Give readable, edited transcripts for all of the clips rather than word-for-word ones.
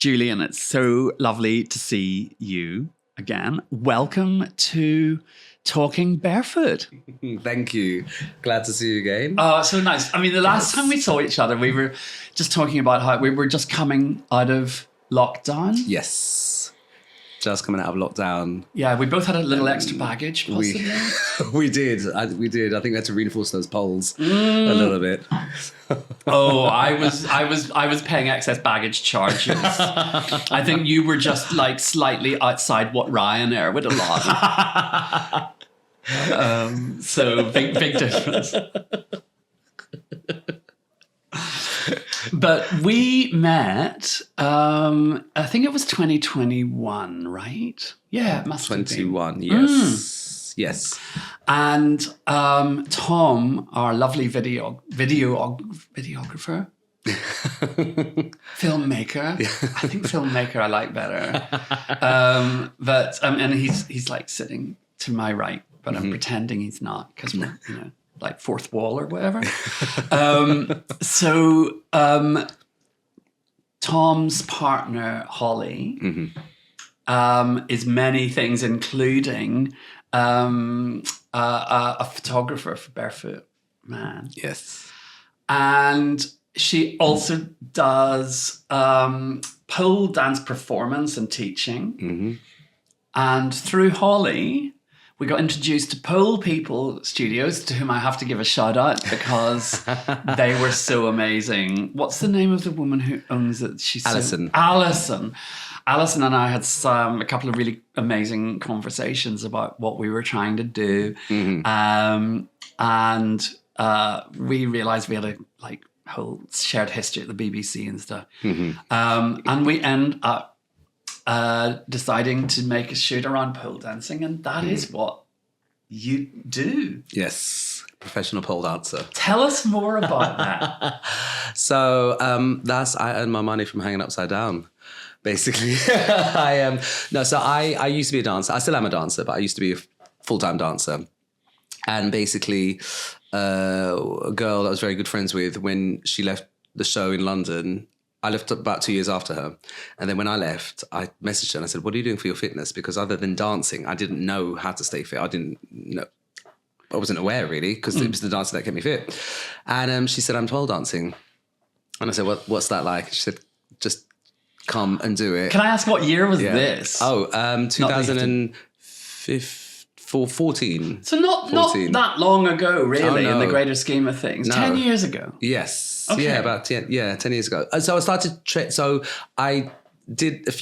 Julien, it's so lovely to see you again. Welcome to Talking Barefoot. Thank you. Glad to see you again. Oh, so nice. I mean, the last time we saw each other, we were just talking about how we were just coming out of lockdown. Yes. Just coming out of lockdown. Yeah, we both had a little extra baggage, possibly. We did. We did. I think we had to reinforce those poles a little bit. Oh, I was paying excess baggage charges. I think you were just like slightly outside what Ryanair would allow. So big difference. But we met, I think it was 2021, right? Yeah, it must have been. 21, yes. Yes. And Tom, our lovely videographer, filmmaker. I think filmmaker I like better. And he's like sitting to my right, but I'm pretending he's not because we're, like fourth wall or whatever. So Tom's partner, Holly, is many things, including a photographer for Barefoot Man. Yes. And she also does pole dance performance and teaching. And through Holly, we got introduced to Pole People Studios, to whom I have to give a shout out because they were so amazing. What's the name of the woman who owns it? She's Alison. Alison and I had a couple of really amazing conversations about what we were trying to do. And we realized we had a whole shared history at the BBC and stuff. And we end up deciding to make a shoot around pole dancing, and that is what you do. Yes, professional pole dancer. Tell us more about that. So I earn my money from hanging upside down, basically. I used to be a dancer. I still am a dancer, but I used to be a full-time dancer. And basically, a girl that I was very good friends with, when she left the show in London, I left about 2 years after her. And then when I left, I messaged her and I said, what are you doing for your fitness? Because other than dancing, I didn't know how to stay fit. I wasn't aware really, because it was the dancing that kept me fit. And she said, I'm pole dancing. And I said, what's that like? She said, just come and do it. Can I ask what year was this? 2014. So not that long ago, really, in the greater scheme of things. No. 10 years ago. Yes. Okay. Yeah, about 10 years ago. So I started, so I did a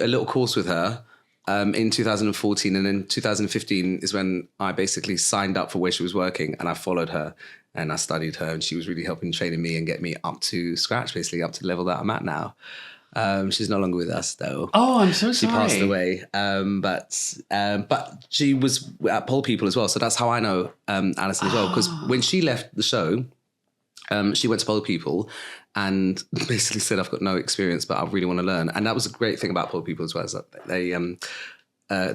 little course with her in 2014. And then 2015 is when I basically signed up for where she was working, and I followed her and I studied her, and she was really helping training me and get me up to scratch, basically up to the level that I'm at now. She's no longer with us, though. Oh, I'm so sorry. She passed away. But she was at Pole People as well. So that's how I know Alison as well. Because when she left the show, she went to Pole People and basically said, I've got no experience, but I really want to learn. And that was a great thing about Pole People as well, is that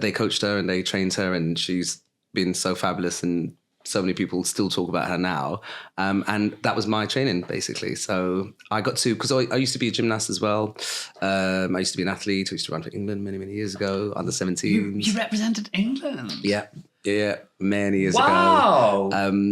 they coached her and they trained her, and she's been so fabulous, and so many people still talk about her now. And that was my training, basically. So I got to, because I used to be a gymnast as well. I used to be an athlete. I used to run for England many, many years ago, under 17. You represented England? Yeah, many years ago. Wow.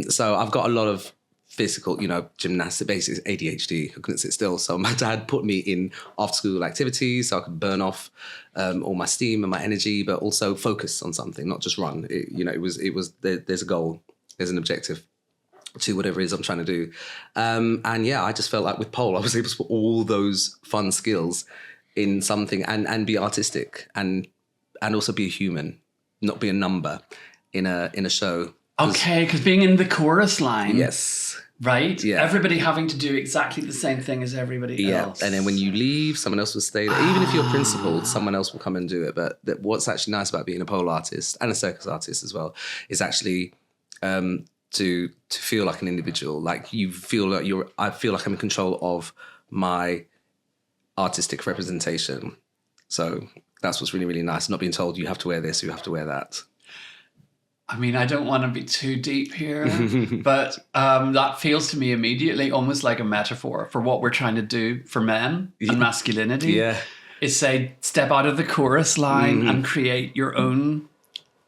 So I've got a lot of physical, gymnastic basics, ADHD. I couldn't sit still. So my dad put me in after school activities so I could burn off all my steam and my energy, but also focus on something, not just run. There's a goal. There's an objective to whatever it is I'm trying to do. I just felt like with pole, I was able to put all those fun skills in something and be artistic and also be a human, not be a number in a show. Okay, because being in the chorus line. Yes. Right? Yeah. Everybody having to do exactly the same thing as everybody else. And then when you leave, someone else will stay there. Even if you're principled, someone else will come and do it. But what's actually nice about being a pole artist and a circus artist as well is actually to feel like an individual. Like you feel like I feel like I'm in control of my artistic representation. So that's what's really, really nice. Not being told you have to wear this, you have to wear that. I mean, I don't want to be too deep here, but that feels to me immediately almost like a metaphor for what we're trying to do for men and masculinity. Yeah. is say, step out of the chorus line and create your own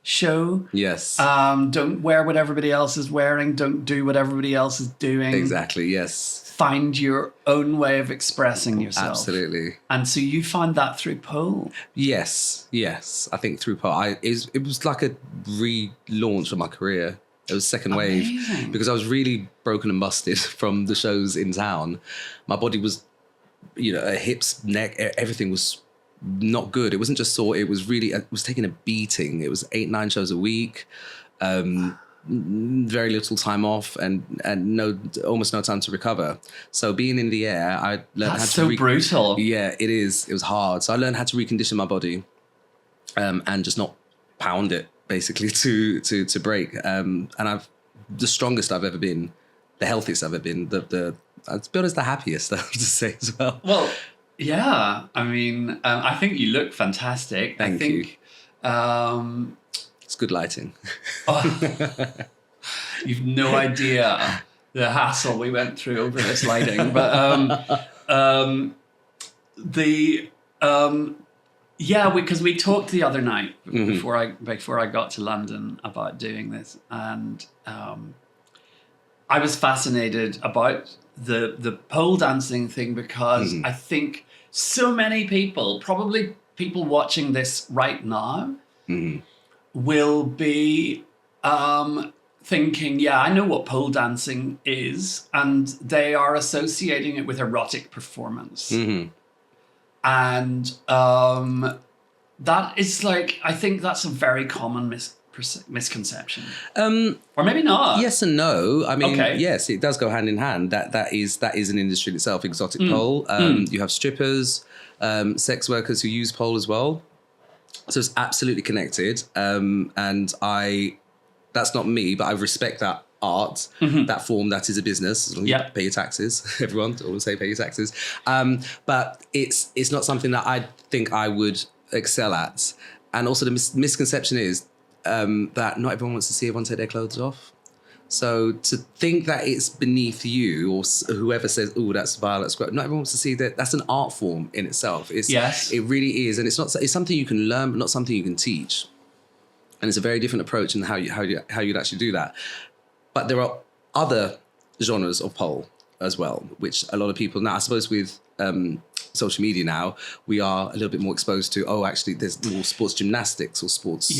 show. Yes. Don't wear what everybody else is wearing. Don't do what everybody else is doing. Exactly, yes. Find your own way of expressing yourself. Absolutely. And so you found that through pole. Yes. I think through pole, it was like a relaunch of my career. It was second wave because I was really broken and busted from the shows in town. My body was, hips, neck, everything was not good. It wasn't just sore. It was really, it was taking a beating. It was 8-9 shows a week. Very little time off and almost no time to recover. So being in the air, I learned how to... That's so brutal. Yeah, it is. It was hard. So I learned how to recondition my body and just not pound it, basically, to break. And I've the strongest I've ever been, the healthiest I've ever been, to be honest, the happiest, I have to say as well. Well, yeah. I mean, I think you look fantastic. Thank you. It's good lighting. You've no idea the hassle we went through over this lighting. But because we talked the other night before I got to London about doing this, and I was fascinated about the pole dancing thing because I think so many people, probably people watching this right now, will be thinking, I know what pole dancing is, and they are associating it with erotic performance. And that is like, I think that's a very common misconception. Or maybe not. Yes and no. I mean, yes, it does go hand in hand. That is an industry in itself, exotic pole. You have strippers, sex workers who use pole as well. So it's absolutely connected. And that's not me, but I respect that art, that form, that is a business. As long as you pay your taxes. Everyone always say pay your taxes. But it's not something that I think I would excel at. And also the misconception is that not everyone wants to see everyone take their clothes off. So to think that it's beneath you or whoever says, oh, that's vile, that's great. Not everyone wants to see that. That's an art form in itself. It really is. And it's something you can learn, but not something you can teach. And it's a very different approach in how you'd actually do that. But there are other genres of pole as well, which a lot of people now, I suppose with social media now, we are a little bit more exposed to, actually there's more sports gymnastics or sports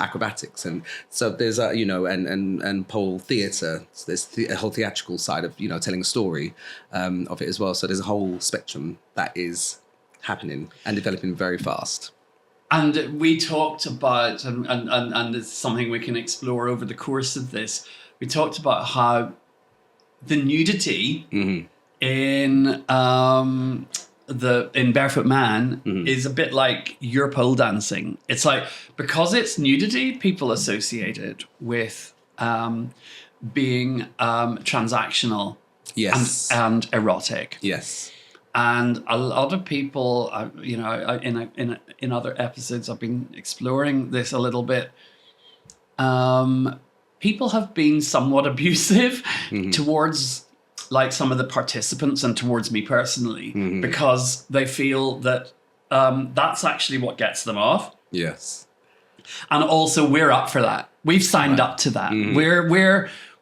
acrobatics. And so there's and pole theatre. So there's a whole theatrical side of, telling a story of it as well. So there's a whole spectrum that is happening and developing very fast. And we talked about, and it's something we can explore over the course of this, we talked about how the nudity in Barefoot Man is a bit like your pole dancing. It's like, because it's nudity, people associate it with being transactional and erotic. Yes. And a lot of people, in other episodes, I've been exploring this a little bit. People have been somewhat abusive towards, like, some of the participants and towards me personally, because they feel that that's actually what gets them off. Yes. And also, we're up for that. We've signed up to that.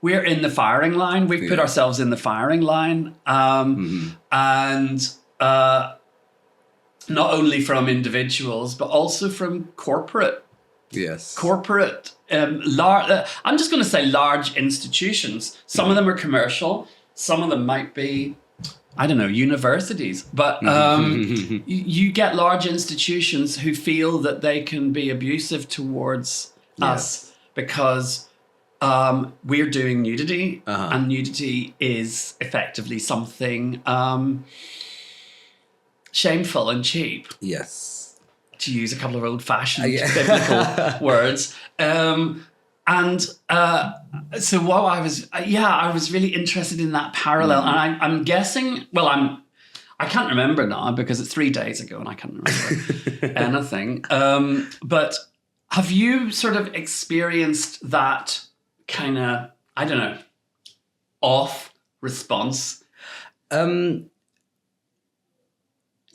We're in the firing line. We've put ourselves in the firing line. And not only from individuals, but also from corporate. Yes. Corporate, I'm just going to say large institutions. Some of them are commercial. Some of them might be, I don't know, universities. But you get large institutions who feel that they can be abusive towards us because we're doing nudity, and nudity is effectively something shameful and cheap. Yes. To use a couple of old-fashioned biblical words. So what I was really interested in that parallel. And I'm guessing, I can't remember now because it's 3 days ago and I can't remember anything. But have you sort of experienced that kind of, I don't know, off response?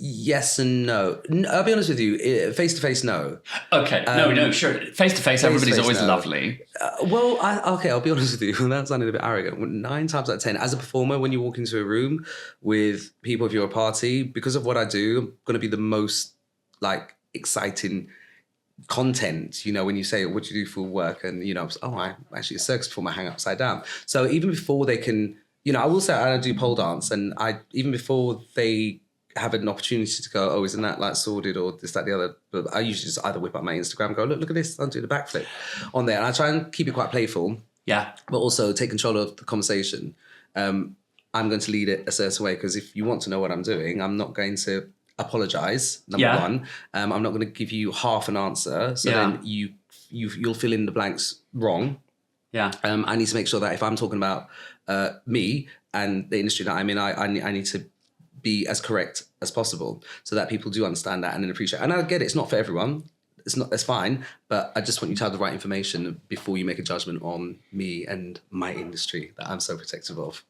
Yes and no. I'll be honest with you. Face to face, no. Okay. No, sure. Face to face, everybody's always no. lovely. I'll be honest with you. That sounded a bit arrogant. 9 times out of 10, as a performer, when you walk into a room with people, if you're a party, because of what I do, I'm going to be the most like exciting content, when you say, what do you do for work? And, I'm actually a circus performer, I hang upside down. So even before they can, I will say I do pole dance, and even before they have an opportunity to go, oh, isn't that like sordid or this, that, the other, but I usually just either whip up my Instagram and go, look at this, I'll do the backflip on there. And I try and keep it quite playful. Yeah. But also take control of the conversation. I'm going to lead it a certain way, because if you want to know what I'm doing, I'm not going to apologize, number one. I'm not going to give you half an answer, so then you'll fill in the blanks wrong. Yeah. I need to make sure that if I'm talking about me and the industry that I'm in, I need to be as correct as possible, so that people do understand that and then appreciate it. And I get it, it's not for everyone. That's fine, but I just want you to have the right information before you make a judgment on me and my industry that I'm so protective of.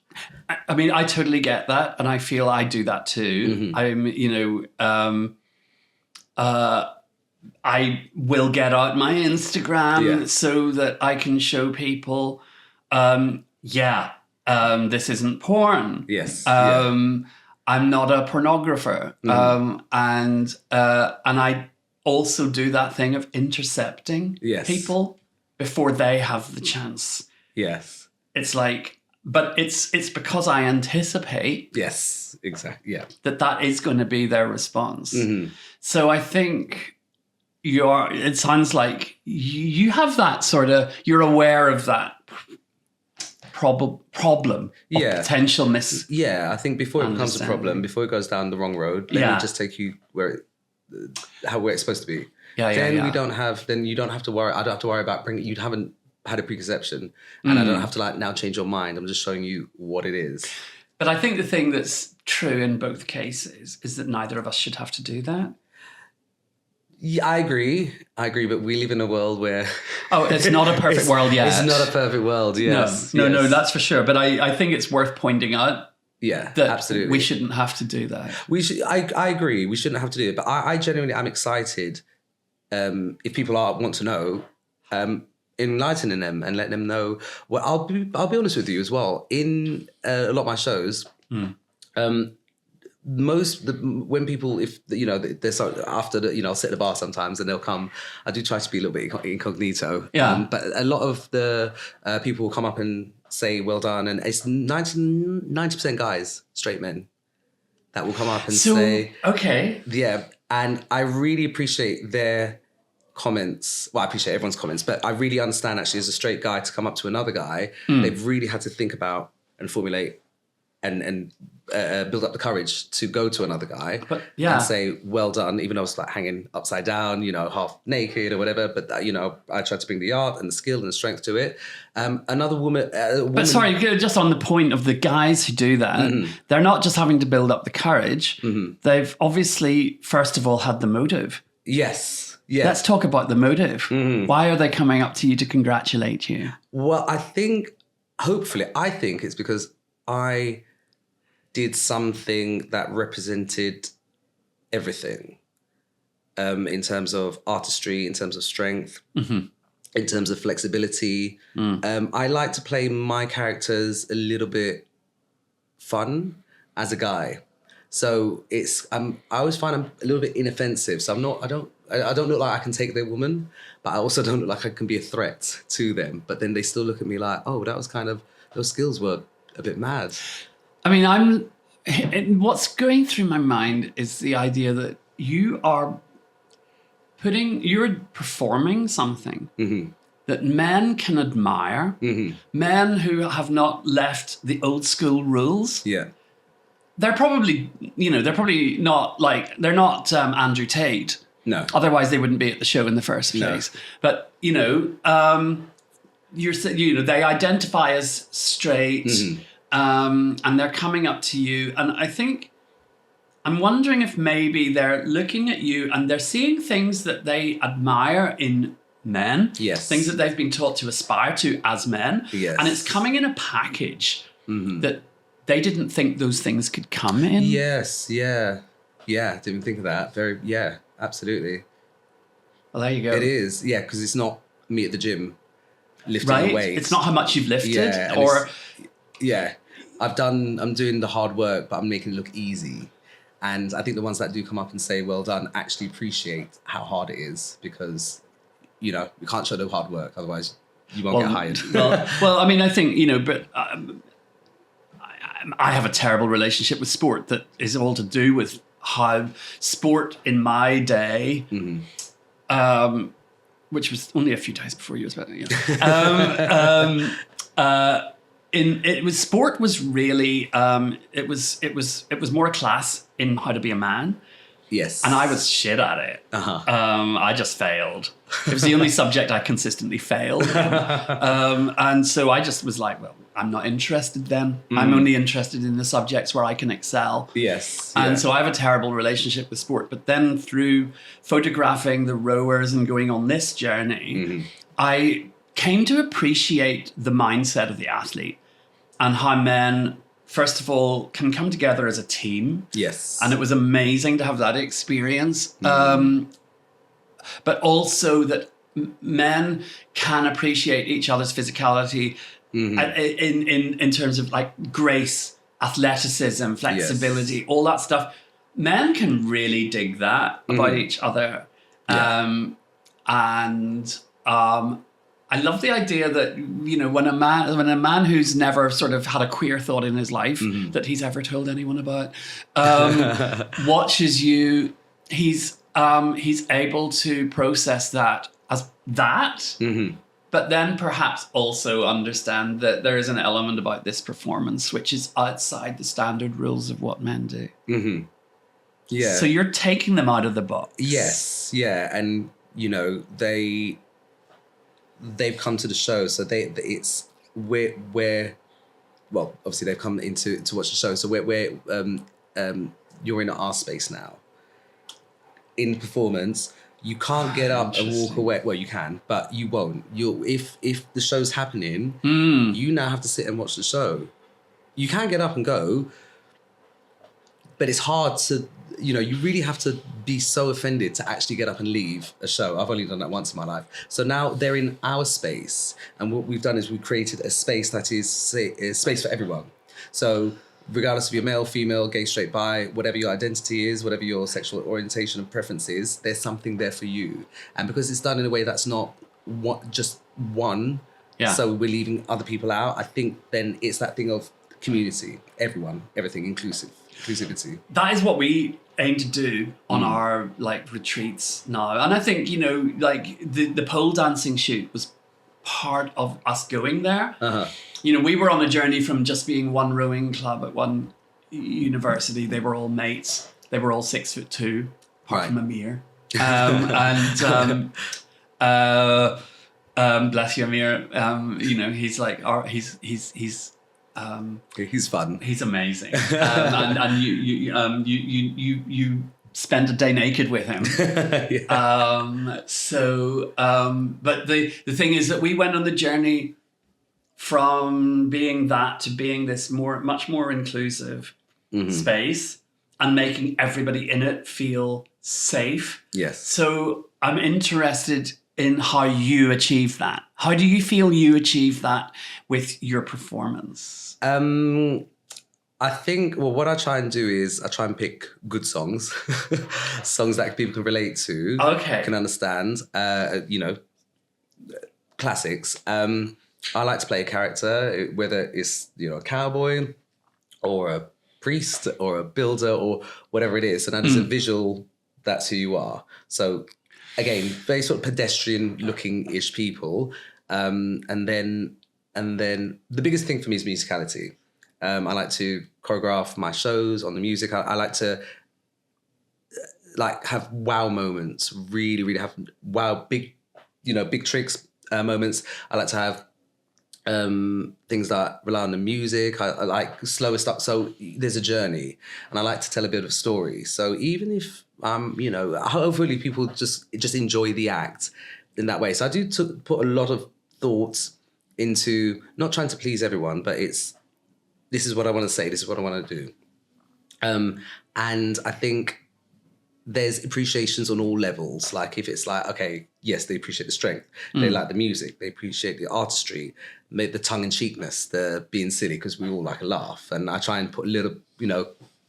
I mean, I totally get that, and I feel I do that too. I will get out my Instagram so that I can show people, this isn't porn. Yes. I'm not a pornographer, and I also do that thing of intercepting people before they have the chance. Yes. It's like, but it's because I anticipate. Yes, exactly. Yeah. That is going to be their response. Mm-hmm. So I think it sounds like you have that sort of, you're aware of that problem of potential I think before it becomes a problem, before it goes down the wrong road, let me just take you where it's supposed to be. Then you don't have to worry. I don't have to worry about you haven't had a preconception, and I don't have to now change your mind. I'm just showing you what it is. But I think the thing that's true in both cases is that neither of us should have to do that. Yeah, I agree, but we live in a world where... Oh, it's not a perfect world yet. It's not a perfect world, yes. No, that's for sure. But I think it's worth pointing out that absolutely. We shouldn't have to do that. I agree, we shouldn't have to do it. But I genuinely am excited, if people want to know, enlightening them and letting them know. Well, I'll be honest with you as well. In a lot of my shows... when people, if they're after I'll sit at the bar sometimes and they'll come. I do try to be a little bit incognito. But a lot of the people will come up and say well done, and it's 90% guys, straight men, that will come up and say okay. Yeah, and I really appreciate their comments. Well, I appreciate everyone's comments, but I really understand actually as a straight guy to come up to another guy, they've really had to think about and formulate and build up the courage to go to another guy and say, well done, even though I was like hanging upside down, half naked or whatever. But, I tried to bring the art and the skill and the strength to it. Another woman... But sorry, just on the point of the guys who do that, they're not just having to build up the courage. They've obviously, first of all, had the motive. Yes. Yeah. Let's talk about the motive. Why are they coming up to you to congratulate you? Well, I think it's because I did something that represented everything, in terms of artistry, in terms of strength, in terms of flexibility. I like to play my characters a little bit fun as a guy. So it's I always find I'm a little bit inoffensive. So I don't look like I can take their woman, but I also don't look like I can be a threat to them. But then they still look at me like, oh, that was those skills were a bit mad. I mean, what's going through my mind is the idea that you're performing something that men can admire, men who have not left the old school rules. Yeah. They're probably not like, they're not Andrew Tate. No. Otherwise they wouldn't be at the show in the first place. No. But, they identify as straight, and they're coming up to you. And I think, I'm wondering if maybe they're looking at you and they're seeing things that they admire in men. Yes. Things that they've been taught to aspire to as men. Yes. And it's coming in a package that they didn't think those things could come in. Yes, yeah. Yeah, didn't even think of that. Yeah, absolutely. Well, there you go. It is, yeah, because it's not me at the gym lifting Right? a weight. It's not how much you've lifted, Yeah, or yeah, I'm doing the hard work, but I'm making it look easy. And I think the ones that do come up and say, well done, actually appreciate how hard it is, because, you can't show no hard work. Otherwise, you won't get hired. well, I mean, I think, but I have a terrible relationship with sport that is all to do with how sport in my day, which was only a few days before you was, sport was really it was more a class in how to be a man. Yes. And I was shit at it. I just failed. It was the only subject I consistently failed. And so I just was like, well, I'm not interested then. I'm only interested in the subjects where I can excel. Yes. And so I have a terrible relationship with sport. But then through photographing the rowers and going on this journey, I came to appreciate the mindset of the athlete and how men, first of all, can come together as a team. Yes. And it was amazing to have that experience. But also that men can appreciate each other's physicality in terms of like grace, athleticism, flexibility, all that stuff. Men can really dig that about each other. Yeah. I love the idea that, when a man who's never sort of had a queer thought in his life that he's ever told anyone about, watches you, he's able to process that as that, but then perhaps also understand that there is an element about this performance which is outside the standard rules of what men do. Yeah. So you're taking them out of the box. Yes. Yeah. And, they've come to the show, so it's where well, obviously they've come to watch the show, so we're you're in our space now. In performance, you can't get up and walk away. Well, you can, but you won't. If the show's happening, you now have to sit and watch the show. You can get up and go, but it's hard to, you really have to be so offended to actually get up and leave a show. I've only done that once in my life. So now they're in our space. And what we've done is we've created a space that is a space for everyone. So regardless of your male, female, gay, straight, bi, whatever your identity is, whatever your sexual orientation and preference is, there's something there for you. And because it's done in a way that's not just one, so we're leaving other people out, I think then it's that thing of community, everyone, everything, inclusivity. That is what we aim to do on our retreats now. And I think, the pole dancing shoot was part of us going there. We were on a journey from just being one rowing club at one university. They were all mates. They were all 6'2", apart from Amir. Bless you, Amir. He's like, He's fun. He's amazing. And you spend a day naked with him. But the thing is that we went on the journey from being that to being this much more inclusive space and making everybody in it feel safe. Yes. So I'm interested in how you achieve that. How do you feel you achieve that with your performance? I think, what I try and do is I try and pick good songs, songs that people can relate to, can understand, classics. I like to play a character, whether it's, a cowboy or a priest or a builder or whatever it is. So now there's a visual, that's who you are. So again, very sort of pedestrian looking-ish people. And then the biggest thing for me is musicality. I like to choreograph my shows on the music. I like to have wow moments, really, really have wow, big tricks moments. I like to have things that rely on the music. I like slower stuff. So there's a journey, and I like to tell a bit of story. So even if hopefully people just enjoy the act in that way. So I do put a lot of thought into not trying to please everyone, but this is what I want to say, this is what I want to do. And I think there's appreciations on all levels. Like if it's like, okay, yes, they appreciate the strength. They like the music. They appreciate the artistry, the tongue-in-cheekness, the being silly, because we all like a laugh. And I try and put little,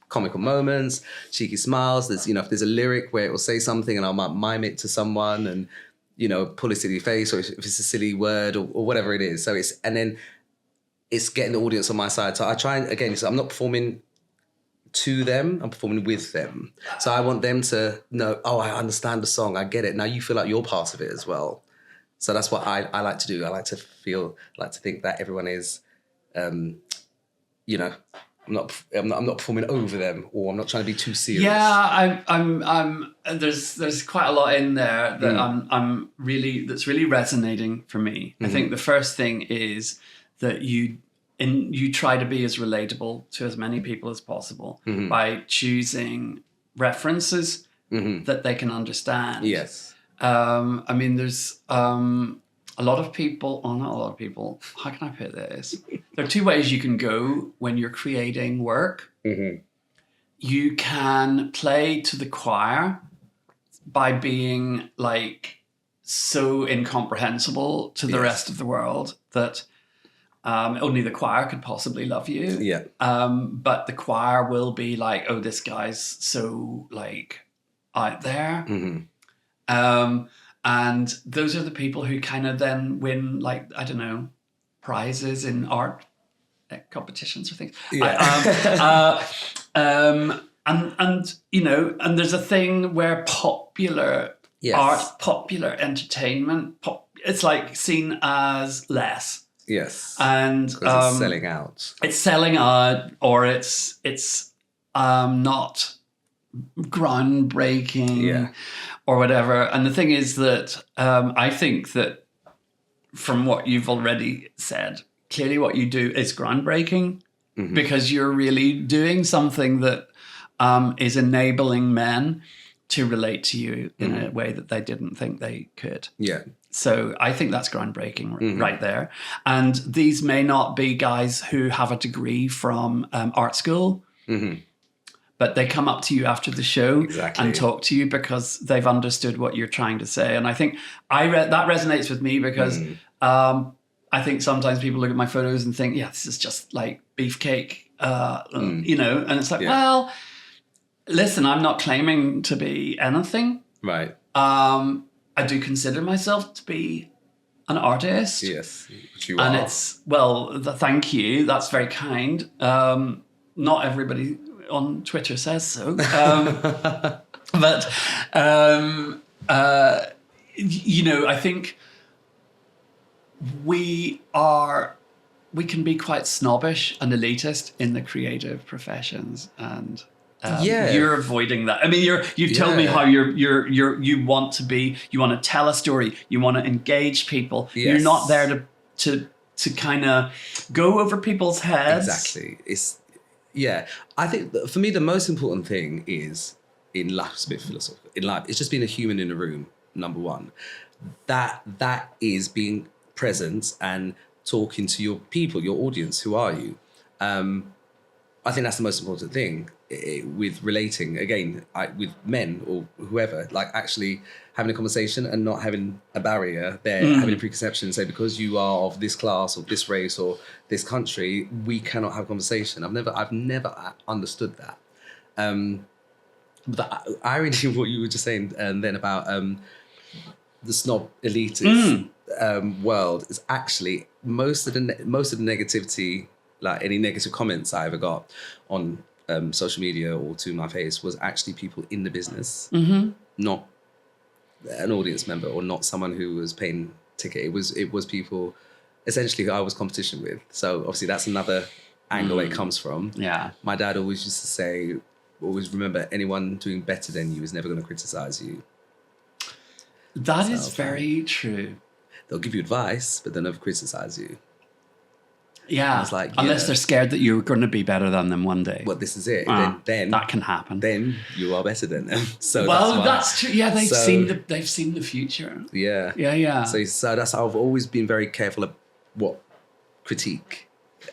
comical moments, cheeky smiles. There's, if there's a lyric where it will say something and I might mime it to someone and, pull a silly face, or if it's a silly word or whatever it is. So it's getting the audience on my side. So I try and, again, so I'm not performing to them, I'm performing with them. So I want them to know, oh, I understand the song, I get it. Now you feel like you're part of it as well. So that's what I like to do. I like to think that everyone is, I'm not performing over them, or I'm not trying to be too serious. Yeah, I'm there's quite a lot in there that that's really resonating for me. I think the first thing is that you try to be as relatable to as many people as possible by choosing references that they can understand. Yes. There's a lot of people, not a lot of people, how can I put this? There are two ways you can go when you're creating work. You can play to the choir by being like so incomprehensible to the rest of the world that only the choir could possibly love you. Yeah. But the choir will be like, oh, this guy's so like out there. And those are the people who kind of then win, like, I don't know, prizes in art competitions or things. Yeah. And there's a thing where popular art, popular entertainment, it's like seen as less. Yes. And because it's selling out. It's selling out, or it's not groundbreaking or whatever. And the thing is that I think that from what you've already said, clearly what you do is groundbreaking because you're really doing something that is enabling men to relate to you in a way that they didn't think they could. Yeah. So I think that's groundbreaking right there. And these may not be guys who have a degree from art school, but they come up to you after the show and talk to you because they've understood what you're trying to say. And I think that resonates with me because I think sometimes people look at my photos and think, yeah, this is just like beefcake, and it's like, well, listen, I'm not claiming to be anything. Right. I do consider myself to be an artist. Yes, which you and are. It's, thank you. That's very kind. Not everybody on Twitter says so. But, I think we can be quite snobbish and elitist in the creative professions, and you're avoiding that. I mean, you've told me how you want to tell a story, you want to engage people. Yes. You're not there to kind of go over people's heads. Exactly. I think that for me the most important thing is in life. It's a bit philosophical. In life, it's just being a human in a room. Number one, that is being present and talking to your people, your audience. Who are you? I think that's the most important thing with relating, again, with men or whoever, like actually having a conversation and not having a barrier there, having a preconception and say, because you are of this class or this race or this country, we cannot have a conversation. I've never understood that. But the irony of what you were just saying then about the snob elitist world is actually most of the negativity, like any negative comments I ever got on social media or to my face, was actually people in the business, not an audience member or not someone who was paying ticket. It was people essentially who I was competition with. So obviously that's another angle it comes from. Yeah. My dad always used to say, always remember, anyone doing better than you is never going to criticize you. That is very true. They'll give you advice, but they'll never criticize you. Yeah, unless they're scared that you're going to be better than them one day. Well, this is it. Then that can happen. Then you are better than them. So that's true. Yeah, they've seen the future. Yeah. So that's how I've always been very careful of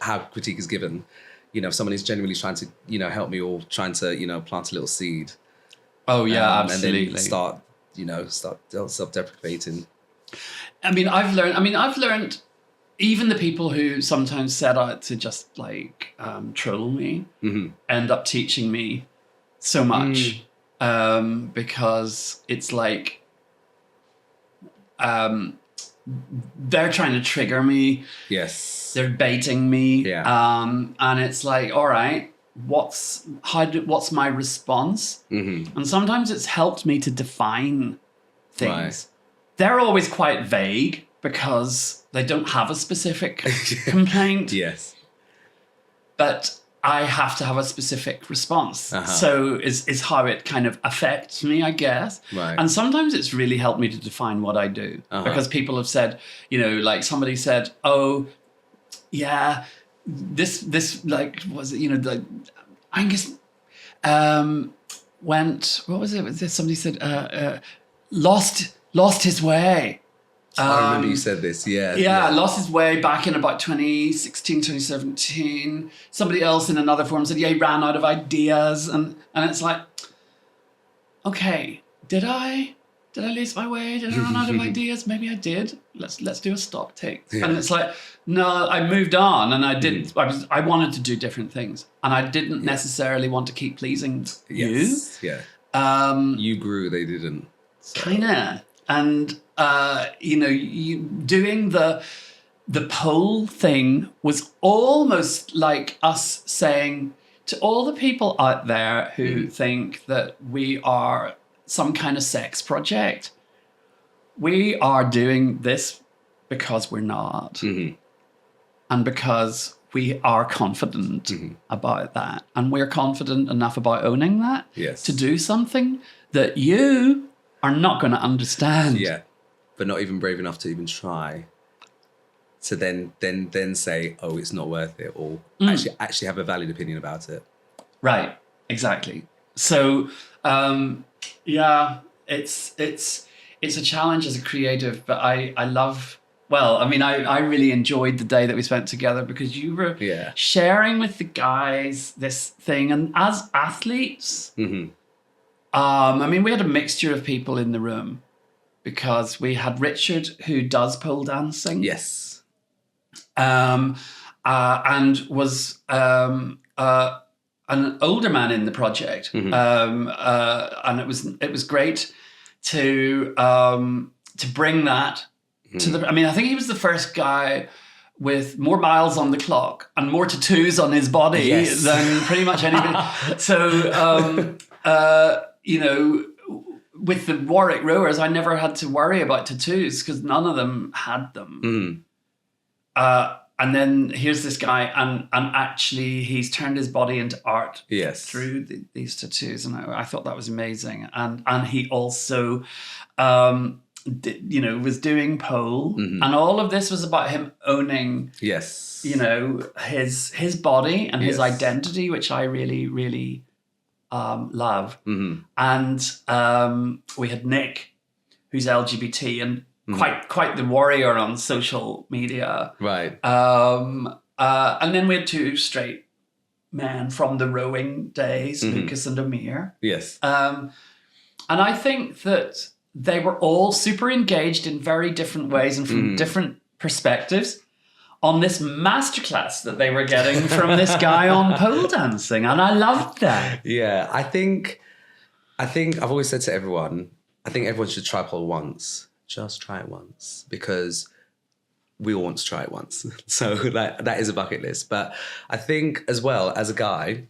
how critique is given. If someone is genuinely trying to, help me or trying to, plant a little seed, Oh yeah, And absolutely. then start self-deprecating. I mean, I've learned, even the people who sometimes set out to just like troll me end up teaching me so much, because it's like they're trying to trigger me. Yes. They're baiting me. Yeah. And it's like, all right, what's my response? And sometimes it's helped me to define things. Right. They're always quite vague because they don't have a specific complaint. Yes. But I have to have a specific response. So is how it kind of affects me, I guess. Right. And sometimes it's really helped me to define what I do. Because people have said, like somebody said, oh, yeah, this like, was it, like Angus went, what was it? Somebody said, lost his way. I remember you said this, yeah. Yeah, lost his way back in about 2016, 2017. Somebody else in another forum said, yeah, he ran out of ideas. And it's like, okay, did I lose my way? Did I run out of ideas? Maybe I did. Let's do a stock take. Yeah. And it's like, no, I moved on and I did. I wanted to do different things. And I didn't necessarily want to keep pleasing you. Yeah. You grew, they didn't. So. Kind of. And, you doing the pole thing was almost like us saying to all the people out there who think that we are some kind of sex project, we are doing this because we're not. And because we are confident about that. And we're confident enough about owning that to do something that you are not going to understand. Yeah, but not even brave enough to even try. To then say, oh, it's not worth it, or actually have a valid opinion about it. Right, exactly. So, it's a challenge as a creative, but I love. Well, I mean, I really enjoyed the day that we spent together because you were sharing with the guys this thing, and as athletes. I mean, we had a mixture of people in the room because we had Richard, who does pole dancing. Yes. And was an older man in the project. And it was great to bring that to the. I mean, I think he was the first guy with more miles on the clock and more tattoos on his body than pretty much anybody. So. With the Warwick rowers, I never had to worry about tattoos because none of them had them. And then here's this guy, and actually he's turned his body into art through these tattoos, and I thought that was amazing. And he also, was doing pole, and all of this was about him owning, his body and his identity, which I really, really. Love. And we had Nick, who's LGBT and quite the warrior on social media. Right. And then we had two straight men from the rowing days, Lucas and Amir. Yes. And I think that they were all super engaged in very different ways and from different perspectives on this masterclass that they were getting from this guy on pole dancing. And I loved that. Yeah, I think I've always said to everyone, I think everyone should try pole once. Just try it once. Because we all want to try it once. So that is a bucket list. But I think as well, as a guy,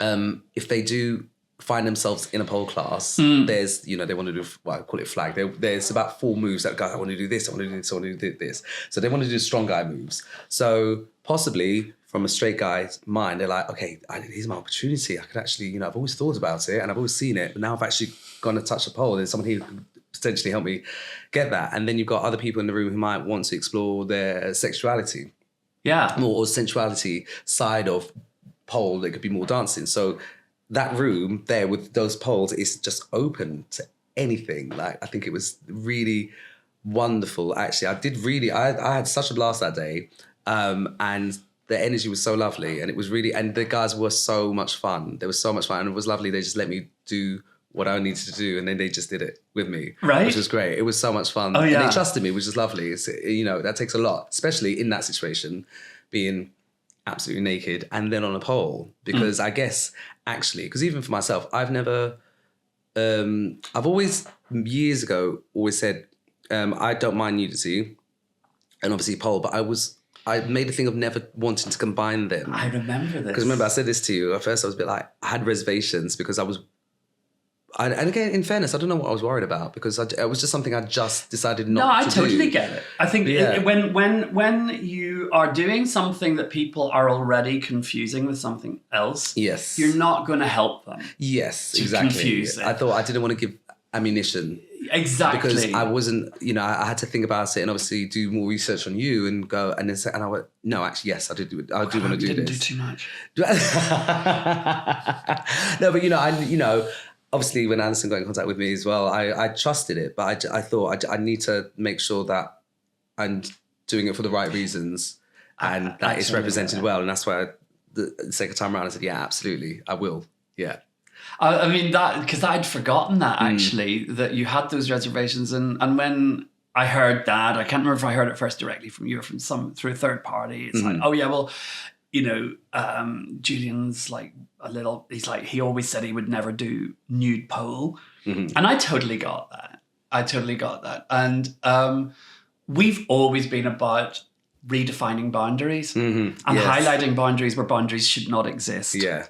if they do find themselves in a pole class, there's, they want to do, I call it flag. There's about 4 moves that go, I want to do this, I want to do this, I want to do this. So they want to do strong guy moves. So possibly from a straight guy's mind, they're like, okay, here's my opportunity. I could actually, I've always thought about it and I've always seen it, but now I've actually gone to touch a pole. There's someone here who could potentially help me get that. And then you've got other people in the room who might want to explore their sexuality. Yeah. Or sensuality side of pole that could be more dancing. So that room there with those poles is just open to anything. Like, I think it was really wonderful. Actually, I had such a blast that day. And the energy was so lovely, and it was really, and the guys were so much fun. There was so much fun, and it was lovely. They just let me do what I needed to do, and then they just did it with me, right? Which was great. It was so much fun. Oh, yeah. And they trusted me, which is lovely. It's, that takes a lot, especially in that situation, being absolutely naked and then on a pole. Because I guess, actually, because even for myself, I've never, I've always, years ago, always said, I don't mind nudity and obviously pole, but I made a thing of never wanting to combine them. I remember this. Because remember, I said this to you. At first, I was a bit like, I had reservations because and again, in fairness, I don't know what I was worried about because it was just something I just decided not to do. No, I totally get it. I think when you are doing something that people are already confusing with something else, yes, you're not going to help them. Yes, to exactly. Confuse it. I thought I didn't want to give ammunition. Exactly. Because I wasn't, I had to think about it and obviously do more research on you and go and then say, and I went, no, actually, yes, I do want to do this. You didn't do too much. No, but obviously when Anderson got in contact with me as well, I trusted it, but I thought I need to make sure that I'm doing it for the right reasons and that it's represented well. And that's why the second time around I said, yeah, absolutely, I will. Yeah. I mean, that because I'd forgotten that actually, that you had those reservations. And when I heard that, I can't remember if I heard it first directly from you or from through a third party. It's like, oh yeah, well, Julian's like he's like, he always said he would never do nude pole. And I totally got that. And we've always been about redefining boundaries and highlighting boundaries where boundaries should not exist. Yeah.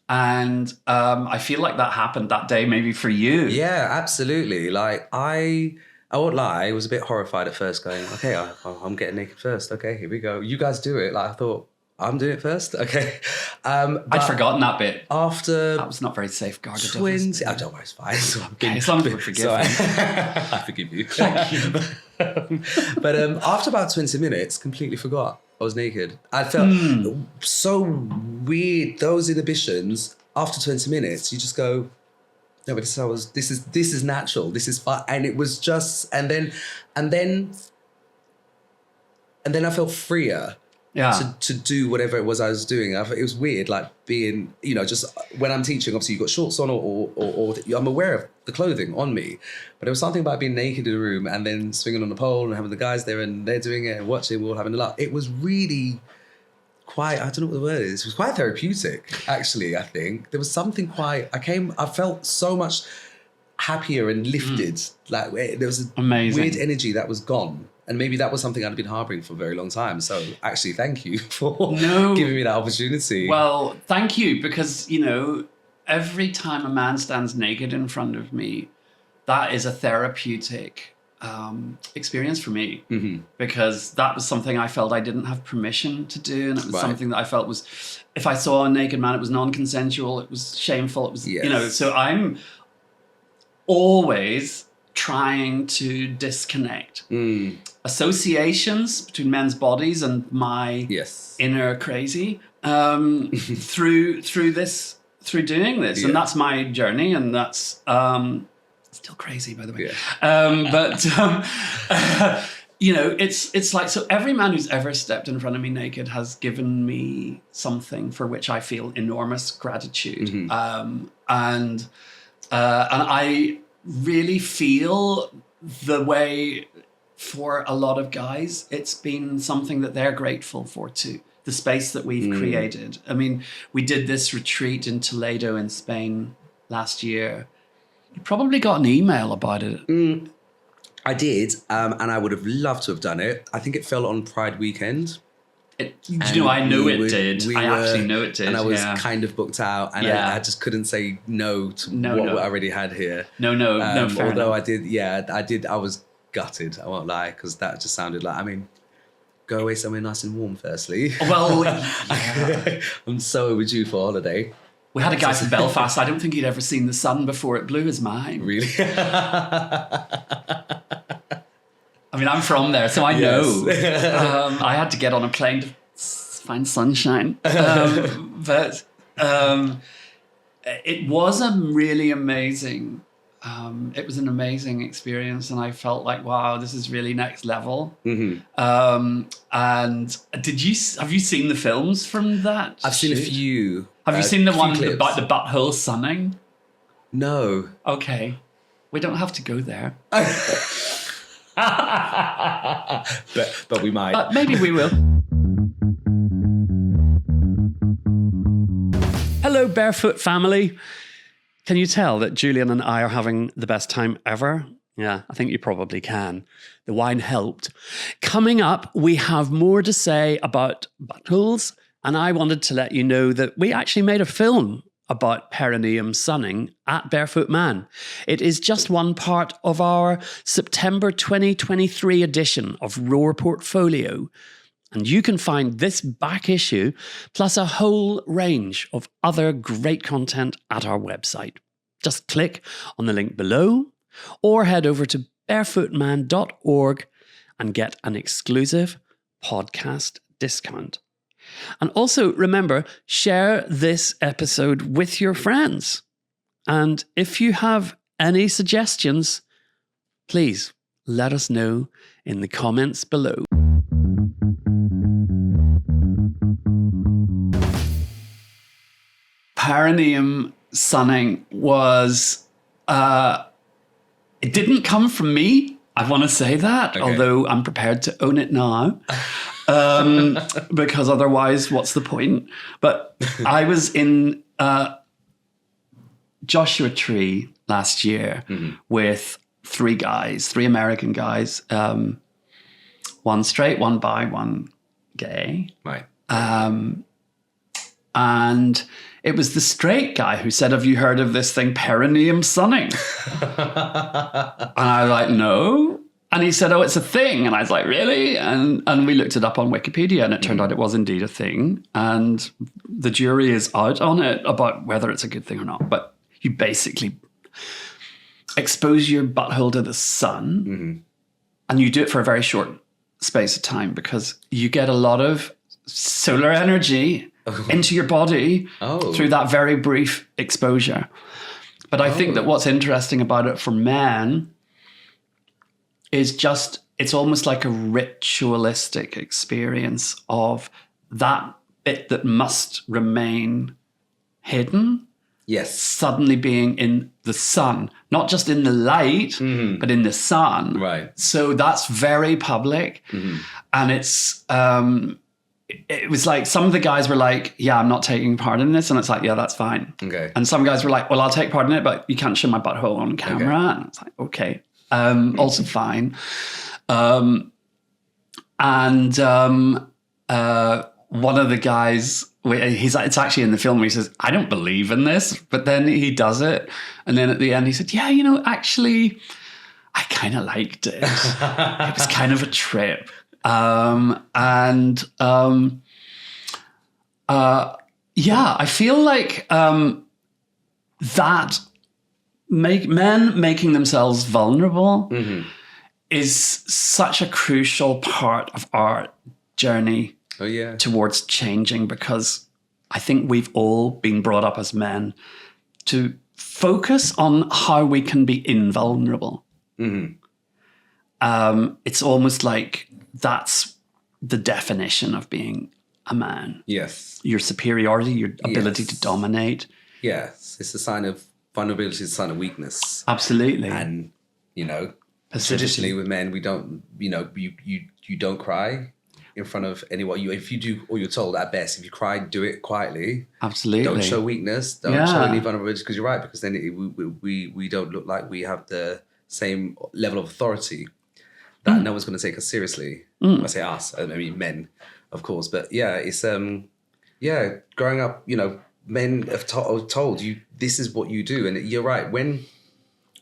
And I feel like that happened that day, maybe for you. Yeah, absolutely. Like I won't lie, I was a bit horrified at first going, okay, I'm getting naked first. Okay, here we go. You guys do it. Like I thought, I'm doing it first. Okay. I'd forgotten that bit. After that was not very safeguarded. I don't worry, it's fine. So okay, as long as we're forgiven. I forgive you. Thank you. But after about 20 minutes, completely forgot I was naked. I felt so weird. Those inhibitions, after 20 minutes, you just go, no, but this is natural. This is fun. And it was just, and then I felt freer. Yeah. To do whatever it was I was doing. It was weird, like being, just when I'm teaching, obviously you've got shorts on or I'm aware of the clothing on me, but there was something about being naked in a room and then swinging on the pole and having the guys there and they're doing it and watching, we're all having a laugh. It was really quite, I don't know what the word is. It was quite therapeutic, actually, I think. There was something I felt so much happier and lifted. Like there was a weird energy that was gone. And maybe that was something I'd been harboring for a very long time. So actually, thank you for giving me that opportunity. Well, thank you, because, every time a man stands naked in front of me, that is a therapeutic experience for me. Because that was something I felt I didn't have permission to do. And it was something that I felt was, if I saw a naked man, it was non-consensual, it was shameful, it was, so I'm always trying to disconnect associations between men's bodies and my inner crazy through doing this. And that's my journey, and that's still crazy, by the way. It's like, so every man who's ever stepped in front of me naked has given me something for which I feel enormous gratitude. And I really feel the way for a lot of guys, it's been something that they're grateful for too. The space that we've created. I mean, we did this retreat in Toledo in Spain last year. You probably got an email about it. I did, and I would have loved to have done it. I think it fell on Pride weekend. I know it did. I actually know it did. And I was kind of booked out, and I just couldn't say no to what I already had here. No, fair although enough. I did. I was gutted. I won't lie, because that just sounded like. I mean, go away somewhere nice and warm. Firstly, well, I'm so overdue for holiday. We had a guy from Belfast. I don't think he'd ever seen the sun before it blew his mind. Really? I mean, I'm from there, so I know. I had to get on a plane to find sunshine. But it was a really amazing, it was an amazing experience. And I felt like, wow, this is really next level. And have you seen the films from that? I've seen a few. Have you seen the one about the butthole sunning? No. Okay. We don't have to go there. But we might. But maybe we will. Hello, Barefoot family. Can you tell that Julien and I are having the best time ever? Yeah, I think you probably can. The wine helped. Coming up, we have more to say about buttholes, and I wanted to let you know that we actually made a film about perineum sunning at Barefoot Man. It is just one part of our September 2023 edition of Roar Portfolio. And you can find this back issue, plus a whole range of other great content at our website. Just click on the link below or head over to barefootman.org and get an exclusive podcast discount. And also remember, share this episode with your friends. And if you have any suggestions, please let us know in the comments below. Perineum sunning was, it didn't come from me. I want to say that, although I'm prepared to own it now. Because otherwise, what's the point? But I was in Joshua Tree last year with three American guys, one straight, one bi, one gay. Right. And it was the straight guy who said, have you heard of this thing, perineum sunning? And I was like, no. And he said, oh, it's a thing. And I was like, really? And we looked it up on Wikipedia, and it turned out it was indeed a thing. And the jury is out on it about whether it's a good thing or not. But you basically expose your butthole to the sun, and you do it for a very short space of time because you get a lot of solar energy into your body through that very brief exposure. But I think that what's interesting about it for men is just, it's almost like a ritualistic experience of that bit that must remain hidden. Yes. Suddenly being in the sun, not just in the light, but in the sun. Right. So that's very public. And it's, it was like, some of the guys were like, yeah, I'm not taking part in this. And it's like, yeah, that's fine. Okay. And some guys were like, well, I'll take part in it, but you can't show my butthole on camera. Okay. And it's like, okay. Also fine. One of the guys, he's like, it's actually in the film where he says, I don't believe in this, but then he does it. And then at the end he said, yeah, actually, I kind of liked it. It was kind of a trip. Yeah, I feel like that men making themselves vulnerable is such a crucial part of our journey towards changing, because I think we've all been brought up as men to focus on how we can be invulnerable. It's almost like that's the definition of being a man. Yes. Your superiority, your ability to dominate. Yes. It's a sign of vulnerability, is a sign of weakness. Absolutely. And, traditionally with men, we don't, you don't cry in front of anyone. If you do, or you're told at best, if you cry, do it quietly. Absolutely. Don't show weakness. Don't show any vulnerability, because you're right, because then we don't look like we have the same level of authority that no one's going to take us seriously. I say us, I mean men, of course. But yeah, it's growing up, men have told you this is what you do, and you're right. When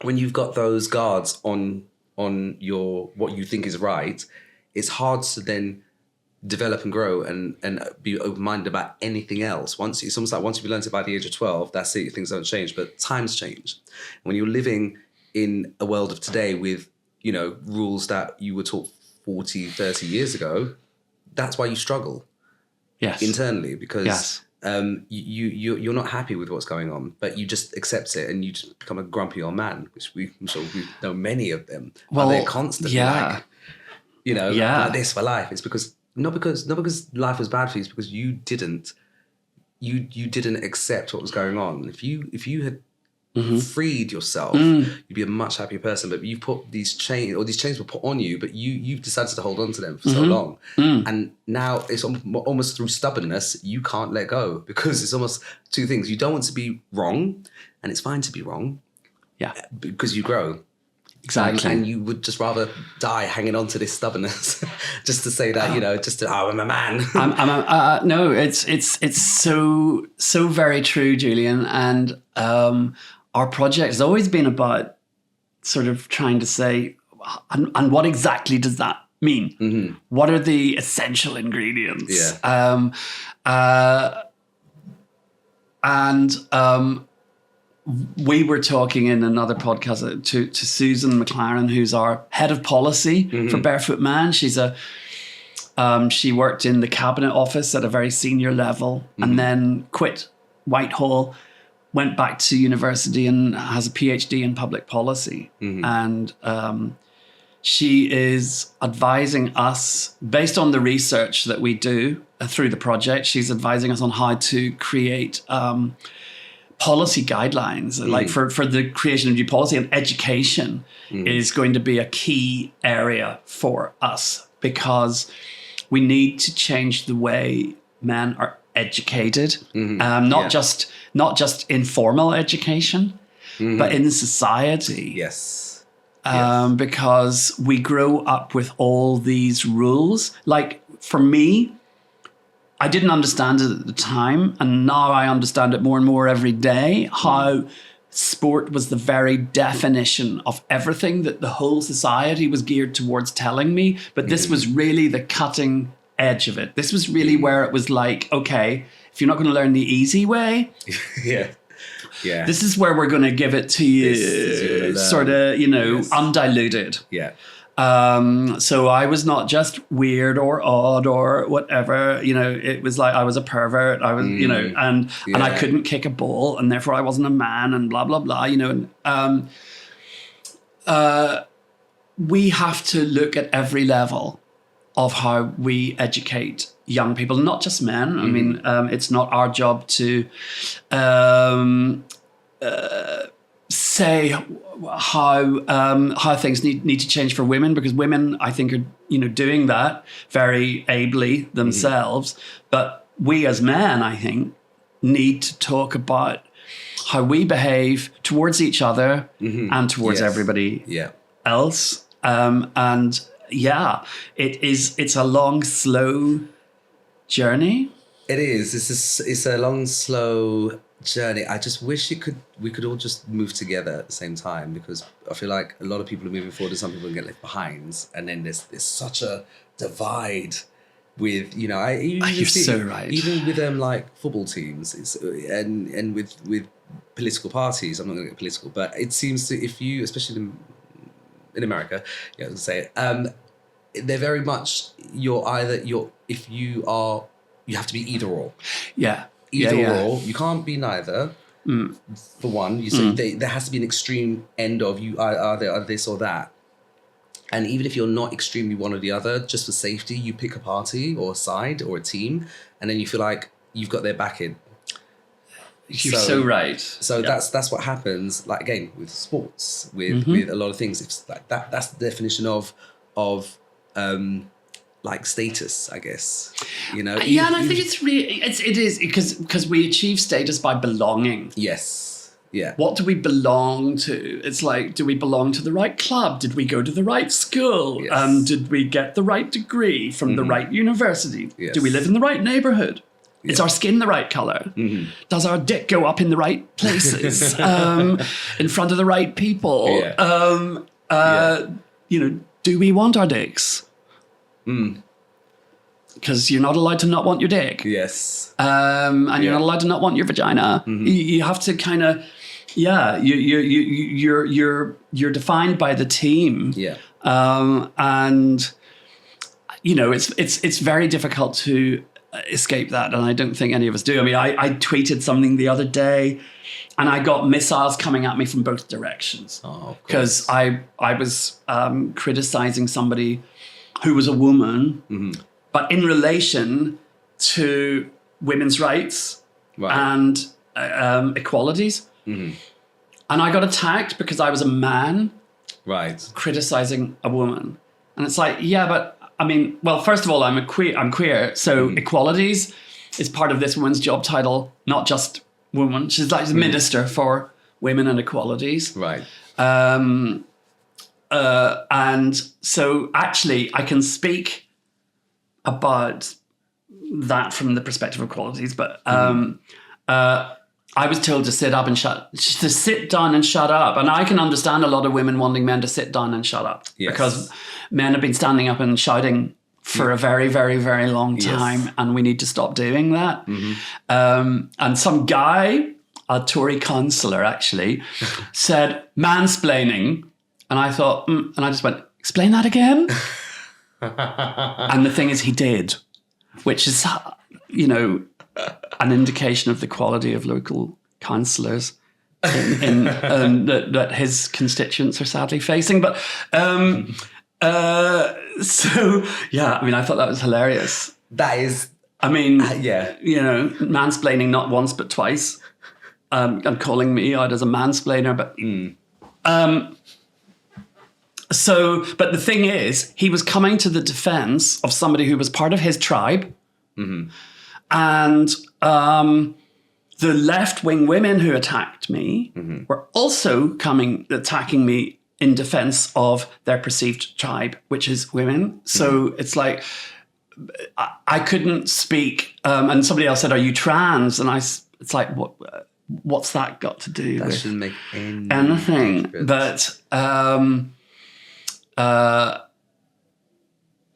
you've got those guards on your what you think is right, it's hard to then develop and grow and be open-minded about anything else. It's almost like once you've learned it by the age of 12, that's it, things don't change. But times change. When you're living in a world of today with rules that you were taught 40, 30 years ago, that's why you struggle internally, because you're not happy with what's going on, but you just accept it and you just become a grumpy old man, which I'm sure we know many of them. Well, they're constantly like this for life. It's because not because life was bad for you, it's because you didn't accept what was going on. If you had freed yourself, you'd be a much happier person. But you put these chains, or these chains were put on you, but you've decided to hold on to them for so long. And now it's almost through stubbornness, you can't let go, because it's almost two things. You don't want to be wrong, and it's fine to be wrong. Yeah. Because you grow. Exactly. And you would just rather die hanging on to this stubbornness just to say that, I'm a man. No, it's so very true, Julien. And our project has always been about sort of trying to say, and what exactly does that mean? What are the essential ingredients? We were talking in another podcast to Susan McLaren, who's our head of policy for Barefoot Man. She's she worked in the cabinet office at a very senior level, and then quit Whitehall, went back to university and has a PhD in public policy. And she is advising us, based on the research that we do through the project, she's advising us on how to create policy guidelines, like for the creation of new policy, and education is going to be a key area for us, because we need to change the way men are educated, not just informal education, but in society. Yes. Because we grow up with all these rules. Like for me, I didn't understand it at the time, and now I understand it more and more every day, how sport was the very definition of everything that the whole society was geared towards telling me. But this was really the cutting edge of it. This was really where it was like, okay, if you're not going to learn the easy way, this is where we're going to give it to you, sort of, undiluted. Yeah. So I was not just weird or odd or whatever, it was like I was a pervert, I was, and I couldn't kick a ball, and therefore I wasn't a man, and blah, blah, blah, and we have to look at every level of how we educate young people, not just men. I mean, it's not our job to say how things need to change for women, because women, I think, are doing that very ably themselves. But we as men, I think, need to talk about how we behave towards each other and towards everybody else. It's a long, slow journey. It is. It's a long, slow journey. I just wish we could all just move together at the same time, because I feel like a lot of people are moving forward and some people get left behind, and then there's such a divide with you're so right. Even with like football teams, and with political parties. I'm not going to get political, but it seems to, if you, especially in America, they're very much you have to be either or. Either or. You can't be neither. For one, there has to be an extreme end of you are this or that. And even if you're not extremely one or the other, just for safety, you pick a party or a side or a team, and then you feel like you've got their backing. You're so right. So that's what happens. Like again, with sports, with a lot of things. It's like that's the definition of like status, I guess. And I think it is because we achieve status by belonging. Yes. Yeah. What do we belong to? It's like, do we belong to the right club? Did we go to the right school? Yes. Did we get the right degree from the right university? Yes. Do we live in the right neighborhood? Is our skin the right color? Does our dick go up in the right places? In front of the right people? Do we want our dicks? Because you're not allowed to not want your dick. Yes. And you're not allowed to not want your vagina. You have to kind of, you're defined by the team. Yeah. And it's very difficult to escape that, and I don't think any of us do. I mean, I tweeted something the other day, and I got missiles coming at me from both directions. Oh, because I was criticizing somebody who was a woman, but in relation to women's rights and equalities. And I got attacked because I was a man Right. criticizing a woman. And it's like, yeah, but I mean, well, first of all, I'm queer. So equalities is part of this woman's job title, not just woman. She's like the minister for women and equalities. Right. And so actually I can speak about that from the perspective of equalities, but I was told to sit down and shut up. And I can understand a lot of women wanting men to sit down and shut up because men have been standing up and shouting for a very, very, very long time, and we need to stop doing that. And some guy, a Tory councillor actually, said mansplaining, and I thought, and I just went, explain that again. And the thing is, he did, which is, you know, an indication of the quality of local councillors that his constituents are sadly facing. But so yeah, I mean, I thought that was hilarious. That is, I mean, you know, mansplaining not once but twice, and calling me out as a mansplainer. But so, but the thing is, he was coming to the defense of somebody who was part of his tribe. And the left-wing women who attacked me were also attacking me in defense of their perceived tribe, which is women. So it's like, I couldn't speak. And somebody else said, are you trans? And it's like, what's that got to do that with shouldn't make anything? But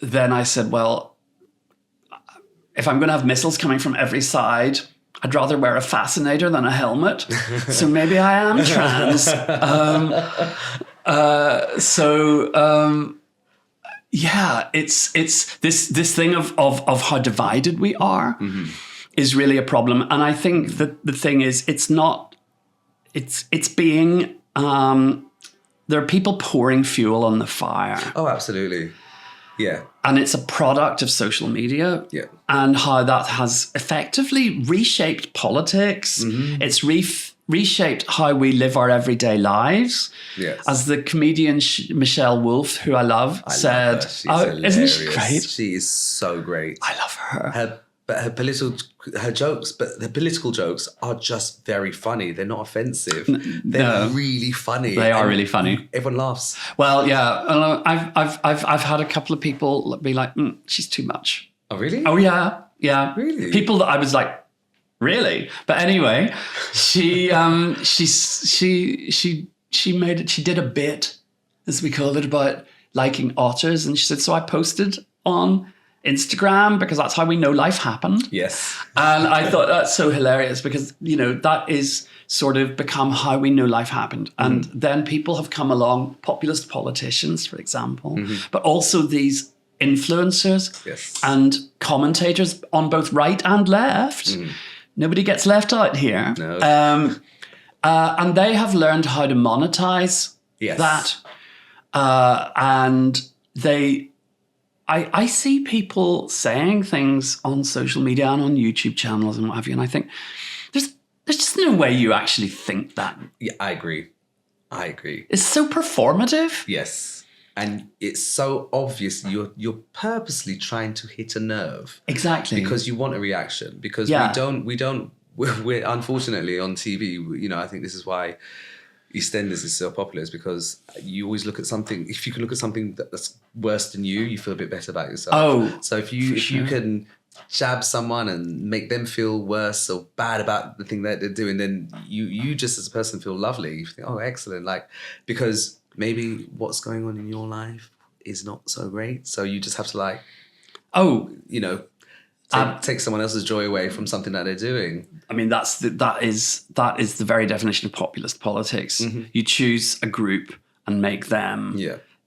then I said, well, if I'm going to have missiles coming from every side, I'd rather wear a fascinator than a helmet. So maybe I am trans. Yeah, it's this thing of how divided we are is really a problem. And I think that the thing is, it's being, there are people pouring fuel on the fire. Oh, absolutely. Yeah. And it's a product of social media and how that has effectively reshaped politics. It's reshaped how we live our everyday lives. Yes. As the comedian Michelle Wolf, who I love, said, isn't she great? She is so great. I love her. Her political jokes are just very funny. They're not offensive. They're really funny. They are really funny. Everyone laughs. Well, yeah. I've had a couple of people be like, she's too much. Oh, really? Oh, yeah. Yeah. Really? People that I was like, really? But anyway, she did a bit, as we call it, about liking otters. And she said, so I posted on Instagram because that's how we know life happened. Yes. And I thought that's so hilarious because, you know, that is sort of become how we know life happened. And then people have come along, populist politicians, for example, but also these influencers and commentators on both right and left. Nobody gets left out here. No. And they have learned how to monetize that. And I see people saying things on social media and on YouTube channels and what have you, and I think there's just no way you actually think that. Yeah, I agree. It's so performative. Yes. And it's so obvious you're purposely trying to hit a nerve. Exactly. Because you want a reaction. Because we're unfortunately on TV, you know, I think this is why EastEnders is so popular, is because you always look at something. If you can look at something that's worse than you feel a bit better about yourself. Oh, so if you can jab someone and make them feel worse or bad about the thing that they're doing, then you just as a person feel lovely. You think, oh, excellent, like, because maybe what's going on in your life is not so great. So you just have to, like, you know, take someone else's joy away from something that they're doing. I mean, that is the very definition of populist politics. You choose a group and make them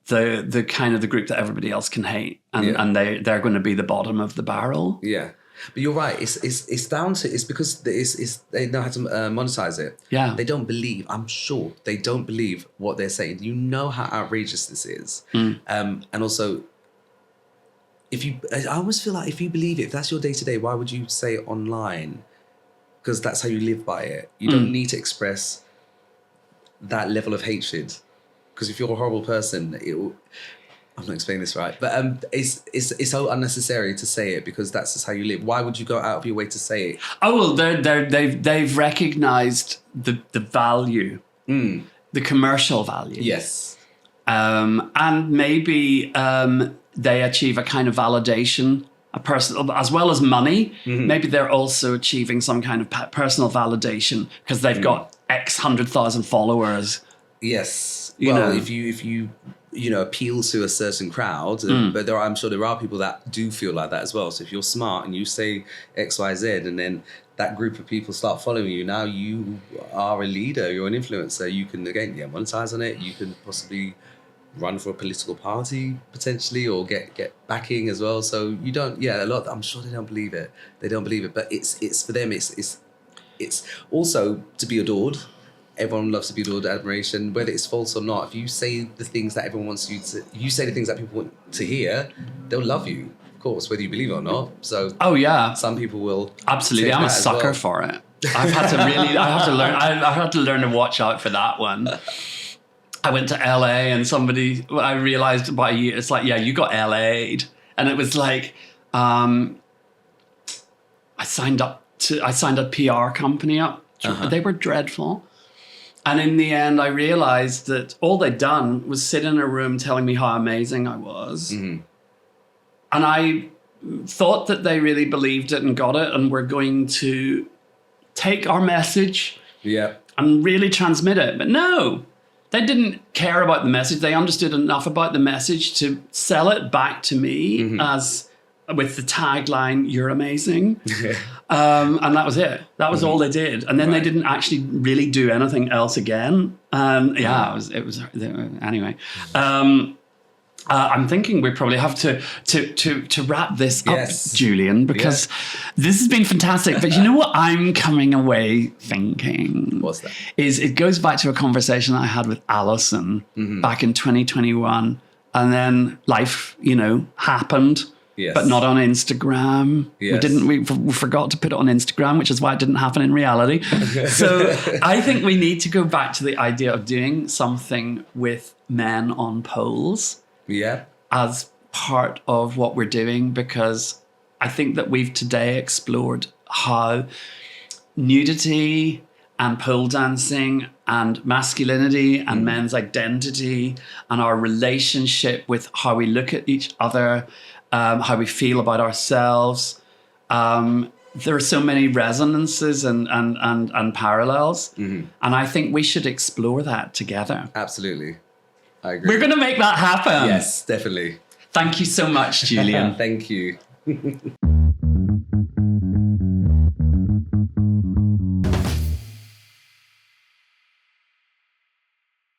the kind of the group that everybody else can hate, and they're going to be the bottom of the barrel. Yeah, but you're right. It's down to because they know how to monetize it. Yeah, they don't believe. I'm sure they don't believe what they're saying. You know how outrageous this is, and also. I almost feel like if you believe it, if that's your day-to-day, why would you say it online? Because that's how you live by it. You don't need to express that level of hatred. Because if you're a horrible person, I'm not explaining this right, but it's so unnecessary to say it because that's just how you live. Why would you go out of your way to say it? Oh well, they've recognised the value, the commercial value. Yes. And maybe they achieve a kind of validation, a personal, as well as money. Maybe they're also achieving some kind of personal validation because they've got X 100,000 followers. Yes. You well, know. if you appeal to a certain crowd, but I'm sure there are people that do feel like that as well. So if you're smart and you say X, Y, Z, and then that group of people start following you, now you are a leader, you're an influencer. You can again monetize on it. You can possibly run for a political party potentially, or get backing as well. So you don't, a lot. I'm sure they don't believe it. But it's for them. It's also to be adored. Everyone loves to be adored, admiration, whether it's false or not. If you say the things that everyone wants you to, you say the things that people want to hear, they'll love you, of course, whether you believe it or not. So some people will. Absolutely, I'm a sucker for it. I've had to learn to watch out for that one. I went to LA and I realized about a year, it's like, you got LA'd. And it was like, I signed a PR company up. They were dreadful. And in the end, I realized that all they'd done was sit in a room telling me how amazing I was. And I thought that they really believed it and got it and were going to take our message and really transmit it. But no, they didn't care about the message. They understood enough about the message to sell it back to me as with the tagline, "You're amazing." And that was it. That was all they did. And then they didn't actually really do anything else again. And it was anyway. I'm thinking we probably have to wrap this up, Julien, because this has been fantastic. But you know what I'm coming away thinking? What's that? Is it goes back to a conversation I had with Alison back in 2021. And then life, happened. Yes. But not on Instagram. Yes. We forgot to put it on Instagram, which is why it didn't happen in reality. So I think we need to go back to the idea of doing something with men on poles as part of what we're doing, because I think that we've today explored how nudity and pole dancing and masculinity and men's identity and our relationship with how we look at each other, how we feel about ourselves. There are so many resonances and parallels. And I think we should explore that together. Absolutely. I agree. We're going to make that happen. Yes, definitely. Thank you so much, Julien. Thank you.